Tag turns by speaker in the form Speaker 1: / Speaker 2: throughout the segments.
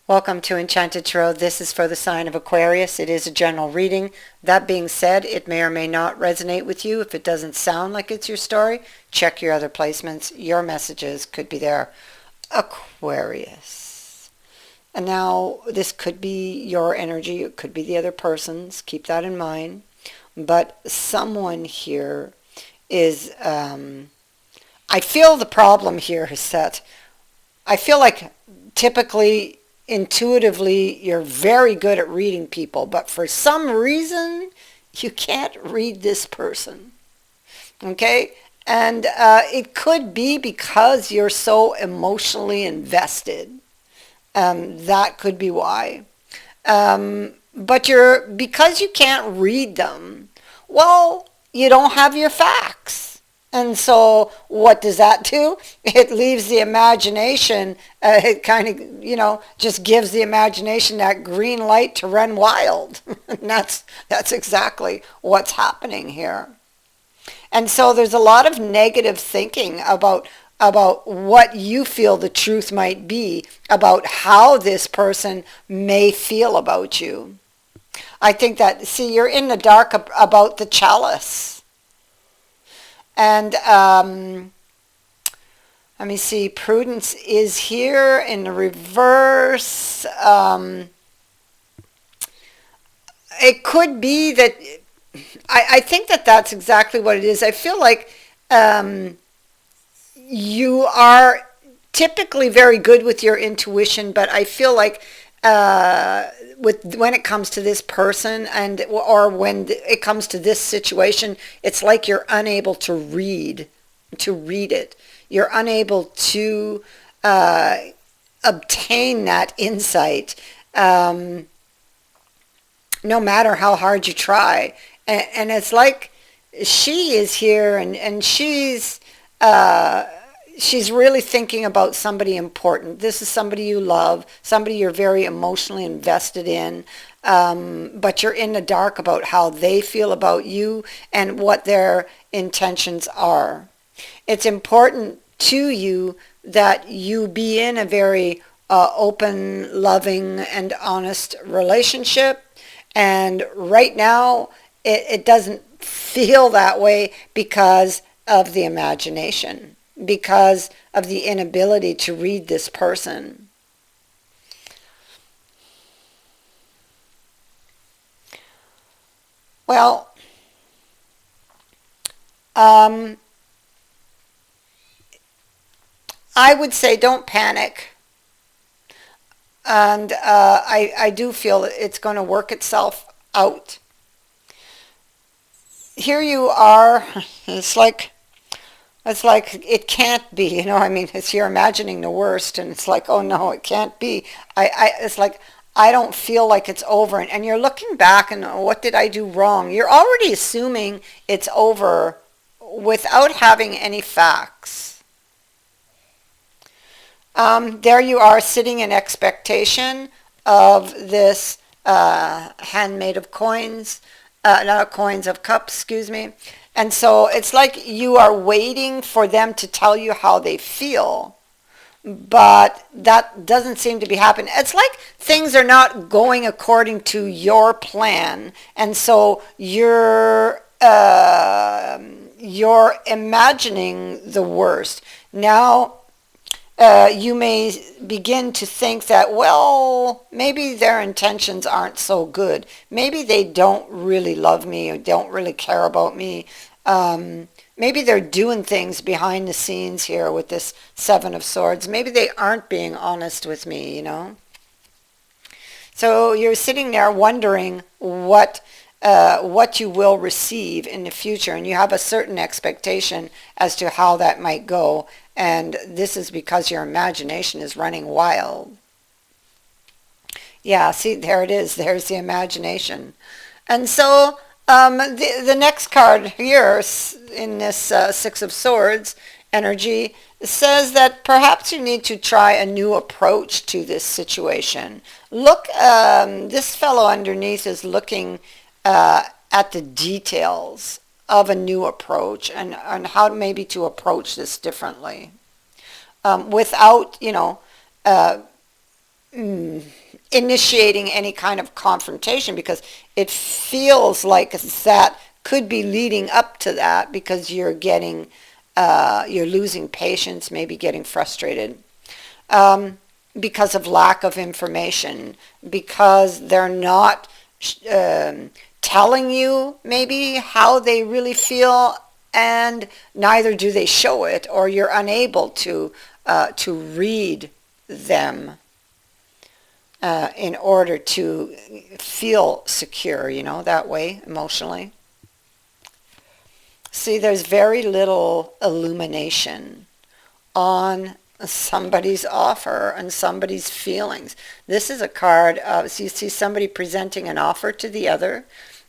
Speaker 1: Welcome to Enchanted Tarot. This is for the sign of Aquarius. It is a general reading. That being said, it may or may not resonate with you. If it doesn't sound like it's your story, check your other placements. Your messages could be there. Aquarius. And now this could be your energy. It could be the other person's. Keep that in mind. But someone here is, I feel the problem here is that I feel like typically intuitively you're very good at reading people, but for some reason you can't read this person. Okay? And it could be because you're so emotionally invested. That could be why. But because you can't read them, well, you don't have your facts. And so what does that do? It leaves the imagination, it kind of, just gives the imagination that green light to run wild. And that's exactly what's happening here. And so there's a lot of negative thinking about what you feel the truth might be, about how this person may feel about you. I think that, see, you're in the dark about the chalice. And let me see, prudence is here in the reverse. It could be that, I think that that's exactly what it is. I feel like you are typically very good with your intuition, but I feel like when it comes to this person or when it comes to this situation, it's like you're unable to read it. You're unable to obtain that insight, no matter how hard you try. And it's like she is here, and she's really thinking about somebody important. This is somebody you love, somebody you're very emotionally invested in, but you're in the dark about how they feel about you and what their intentions are. It's important to you that you be in a very open, loving, and honest relationship. And right now, it doesn't feel that way because of the imagination, because of the inability to read this person. Well, I would say don't panic. And I do feel it's going to work itself out. Here you are. It's like it can't be, it's you're imagining the worst, and it's like, oh no, it can't be. It's like, I don't feel like it's over, and you're looking back and, oh, what did I do wrong? You're already assuming it's over without having any facts. There you are sitting in expectation of this handmaid of coins, not coins of cups, excuse me. And so it's like you are waiting for them to tell you how they feel, but that doesn't seem to be happening. It's like things are not going according to your plan, and so you're imagining the worst. Now, you may begin to think that, well, maybe their intentions aren't so good. Maybe they don't really love me or don't really care about me. Maybe they're doing things behind the scenes here with this Seven of Swords. Maybe they aren't being honest with me, So you're sitting there wondering what you will receive in the future, and you have a certain expectation as to how that might go. And this is because your imagination is running wild. Yeah, see, there it is. There's the imagination. And so the next card here in this Six of Swords energy says that perhaps you need to try a new approach to this situation. Look, this fellow underneath is looking at the details of a new approach and how maybe to approach this differently, without, initiating any kind of confrontation, because it feels like that could be leading up to that, because you're losing patience, maybe getting frustrated, because of lack of information, because they're not telling you maybe how they really feel, and neither do they show it, or you're unable to read them in order to feel secure, that way, emotionally. See, there's very little illumination on somebody's offer and somebody's feelings. This is a card, so you see somebody presenting an offer to the other,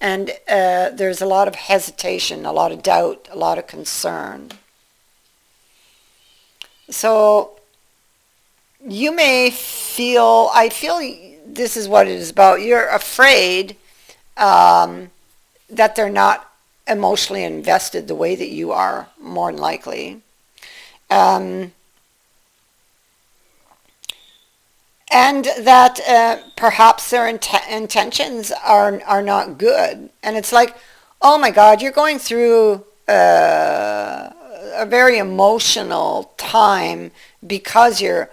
Speaker 1: and there's a lot of hesitation, a lot of doubt, a lot of concern. So you may feel, I feel this is what it is about. You're afraid that they're not emotionally invested the way that you are, more than likely. And that perhaps their intentions are not good. And it's like, oh my God, you're going through a very emotional time, because you're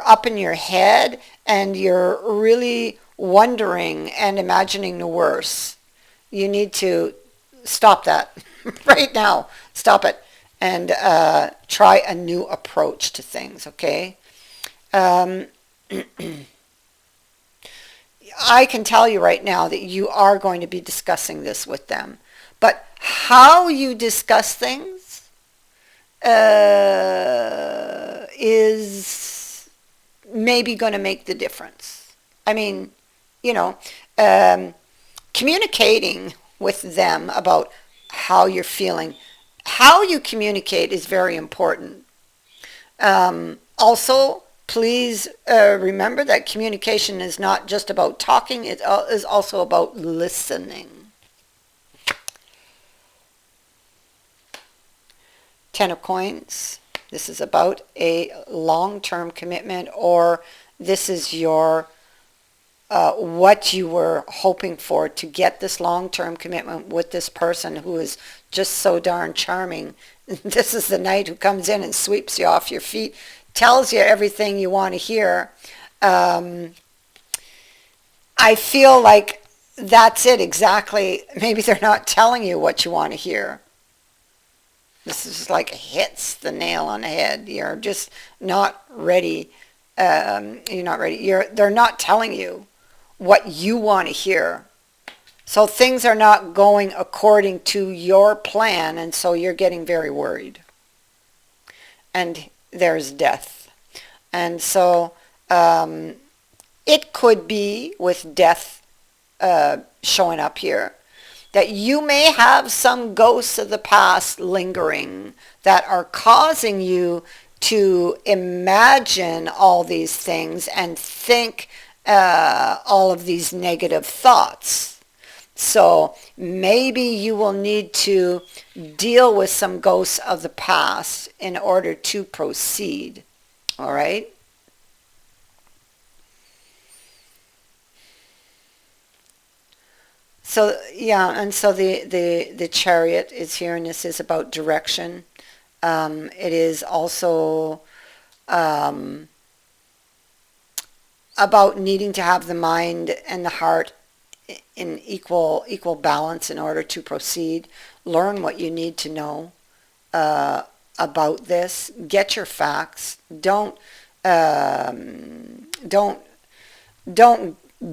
Speaker 1: up in your head, and you're really wondering and imagining the worst. You need to stop that right now. Stop it, and try a new approach to things, okay? I can tell you right now that you are going to be discussing this with them. But how you discuss things is maybe going to make the difference. I mean, communicating with them about how you're feeling. How you communicate is very important. Also, please remember that communication is not just about talking, it is also about listening. Ten of Coins. This is about a long-term commitment, or this is your what you were hoping for, to get this long-term commitment with this person who is just so darn charming. This is the knight who comes in and sweeps you off your feet, tells you everything you want to hear. I feel like that's it exactly. Maybe they're not telling you what you want to hear. This is like hits the nail on the head. You're just not ready. You're not ready. They're not telling you what you want to hear. So things are not going according to your plan, and so you're getting very worried. And there's death. And so it could be, with death showing up here, that you may have some ghosts of the past lingering that are causing you to imagine all these things and think all of these negative thoughts. So maybe you will need to deal with some ghosts of the past in order to proceed. All right? So, yeah, and so the Chariot is here, and this is about direction. It is also about needing to have the mind and the heart in equal balance in order to proceed. Learn what you need to know about this. Get your facts. Don't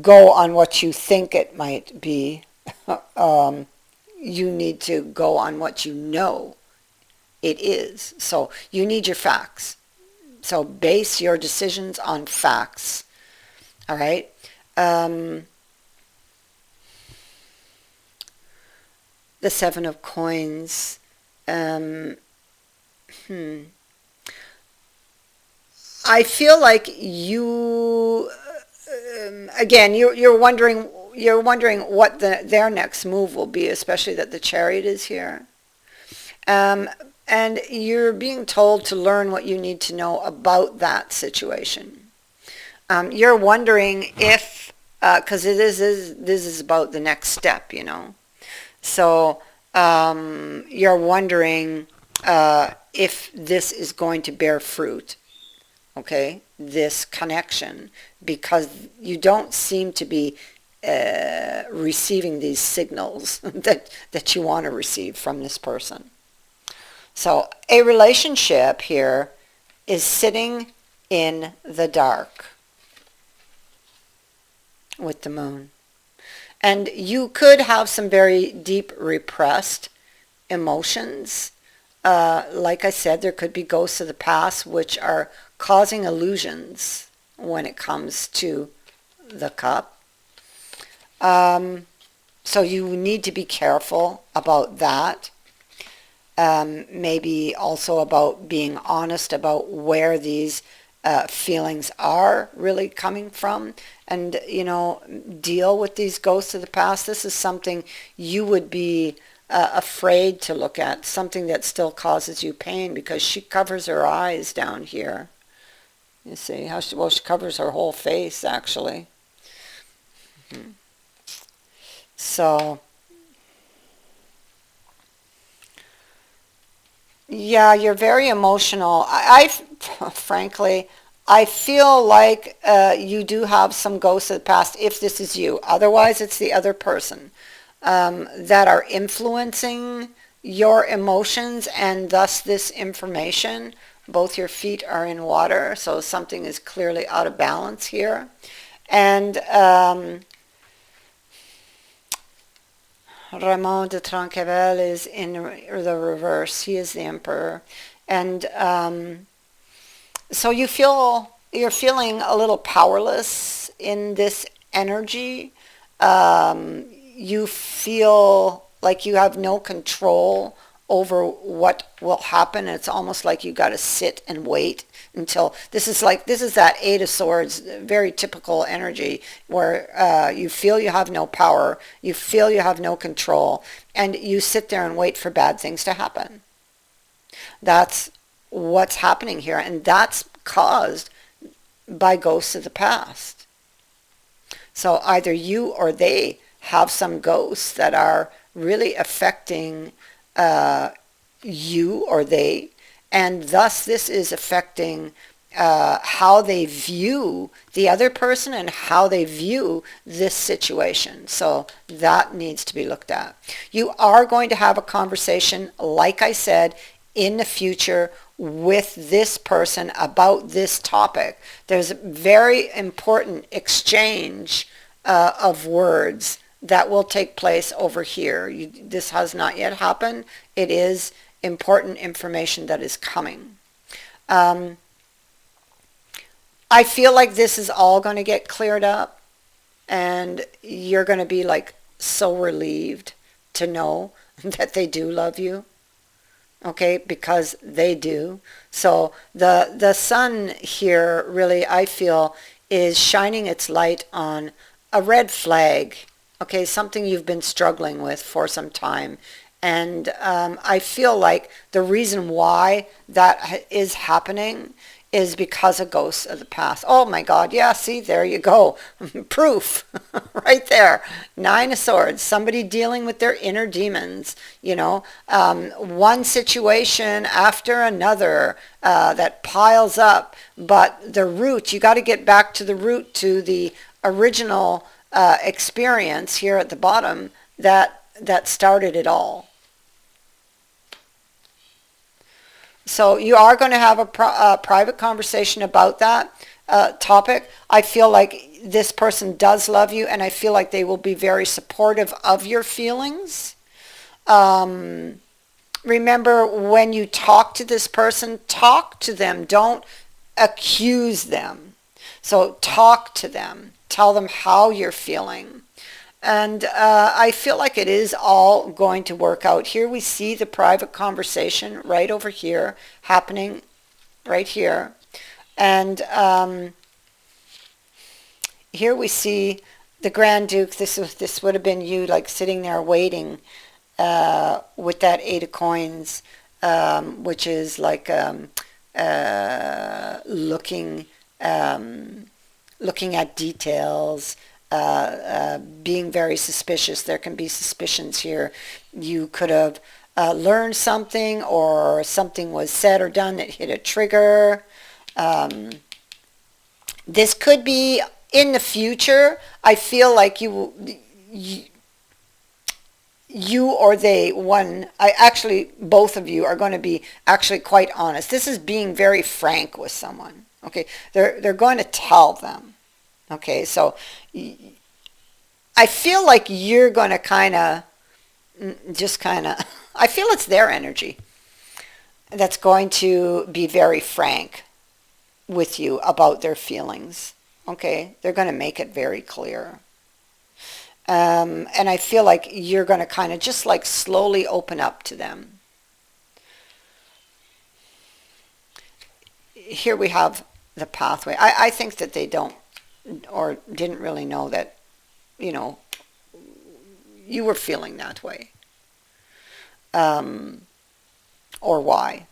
Speaker 1: go on what you think it might be. You need to go on what you know it is. So you need your facts. So base your decisions on facts. All right? The Seven of Coins. I feel like you, again, you're wondering what their next move will be, especially that the Chariot is here. And you're being told to learn what you need to know about that situation. You're wondering if, because this is about the next step, you know. So you're wondering if this is going to bear fruit, okay, this connection, because you don't seem to be receiving these signals that you want to receive from this person. So a relationship here is sitting in the dark with the moon. And you could have some very deep repressed emotions. Like I said, there could be ghosts of the past which are causing illusions when it comes to the cup. So you need to be careful about that. Maybe also about being honest about where these feelings are really coming from, and deal with these ghosts of the past. This is something you would be afraid to look at, something that still causes you pain, because she covers her eyes down here. You see how she covers her whole face actually. So yeah, you're very emotional. Frankly, I feel like you do have some ghosts of the past, if this is you. Otherwise, it's the other person that are influencing your emotions and thus this information. Both your feet are in water, so something is clearly out of balance here. And Ramon de Tranquevel is in the reverse. He is the emperor. And so you're feeling a little powerless in this energy. You feel like you have no control over what will happen. It's almost like you got to sit and wait until this is that Eight of Swords, very typical energy where you feel you have no power, you feel you have no control, and you sit there and wait for bad things to happen. That's what's happening here, and that's caused by ghosts of the past. So either you or they have some ghosts that are really affecting you or they, and thus this is affecting how they view the other person and how they view this situation. So that needs to be looked at. You are going to have a conversation, like I said, in the future with this person about this topic. There's a very important exchange of words that will take place over here. This has not yet happened. It is important information that is coming. I feel like this is all going to get cleared up, and you're going to be like so relieved to know that they do love you. Okay, because they do. So the sun here really, I feel, is shining its light on a red flag. Okay, something you've been struggling with for some time. And I feel like the reason why that is happening is because of ghosts of the past. Oh my God, yeah, see, there you go. Proof right there. Nine of Swords, somebody dealing with their inner demons, one situation after another that piles up. But the root, you got to get back to the root, to the original experience here at the bottom that started it all. So you are going to have a private conversation about that topic. I feel like this person does love you, and I feel like they will be very supportive of your feelings. Remember, when you talk to this person, talk to them. Don't accuse them. So talk to them. Tell them how you're feeling. And I feel like it is all going to work out. Here we see the private conversation right over here happening right here. And here we see the Grand Duke. This would have been you, like sitting there waiting with that Eight of Coins, which is like looking looking at details, being very suspicious. There can be suspicions here. You could have learned something, or something was said or done that hit a trigger. This could be in the future. I feel like you or they, both of you are going to be actually quite honest. This is being very frank with someone. Okay, they're going to tell them. Okay, so I feel like you're going to I feel it's their energy that's going to be very frank with you about their feelings. Okay, they're going to make it very clear. And I feel like you're going to kind of just like slowly open up to them. Here we have the pathway. I think that they don't or didn't really know that, you were feeling that way. Or why.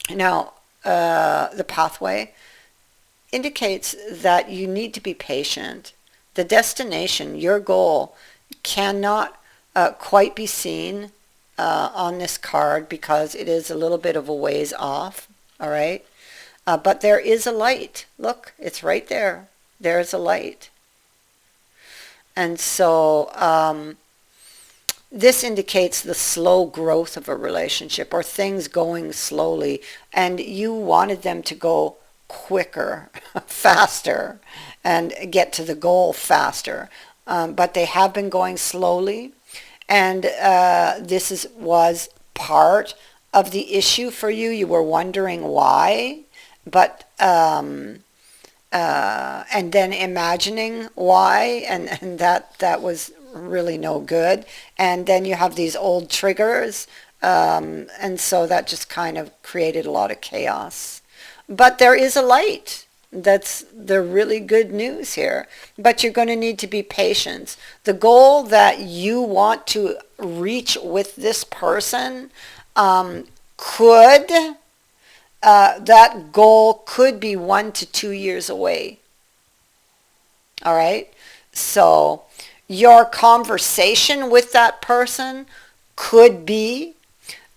Speaker 1: Now, the pathway indicates that you need to be patient. The destination, your goal, cannot quite be seen on this card because it is a little bit of a ways off, all right? But there is a light. Look, it's right there. There's a light. And so this indicates the slow growth of a relationship, or things going slowly, and you wanted them to go quicker, faster, and get to the goal faster. But they have been going slowly, and this was part of the issue for you. You were wondering why, but and then imagining why, and that was really no good. And then you have these old triggers, and so that just kind of created a lot of chaos. But there is a light. That's the really good news here. But you're going to need to be patient. The goal that you want to reach with this person that goal could be 1 to 2 years away. All right? So your conversation with that person could be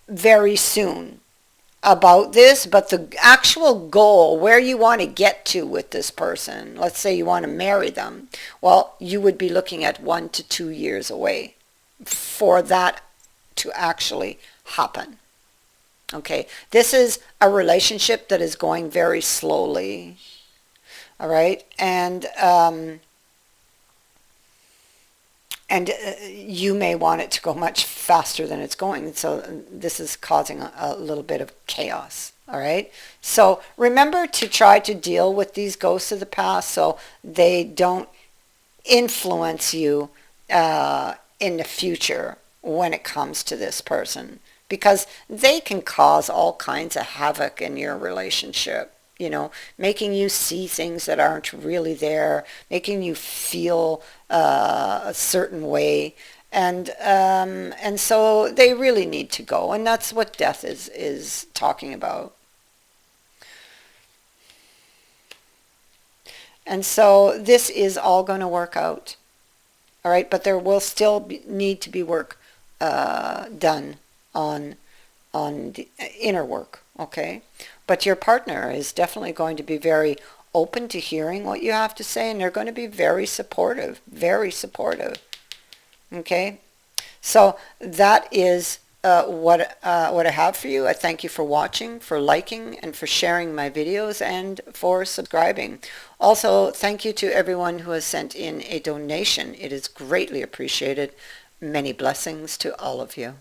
Speaker 1: very soon about this, but the actual goal, where you want to get to with this person, let's say you want to marry them, well, you would be looking at 1 to 2 years away for that to actually happen. Okay, this is a relationship that is going very slowly, all right, and you may want it to go much faster than it's going. So this is causing a little bit of chaos. All right. So remember to try to deal with these ghosts of the past so they don't influence you in the future when it comes to this person, because they can cause all kinds of havoc in your relationship. Making you see things that aren't really there, making you feel a certain way, and so they really need to go, and that's what death is talking about. And so this is all going to work out, all right. But there will still need to be work done on the inner work, okay. But your partner is definitely going to be very open to hearing what you have to say, and they're going to be very supportive, okay? So that is what I have for you. I thank you for watching, for liking, and for sharing my videos, and for subscribing. Also, thank you to everyone who has sent in a donation. It is greatly appreciated. Many blessings to all of you.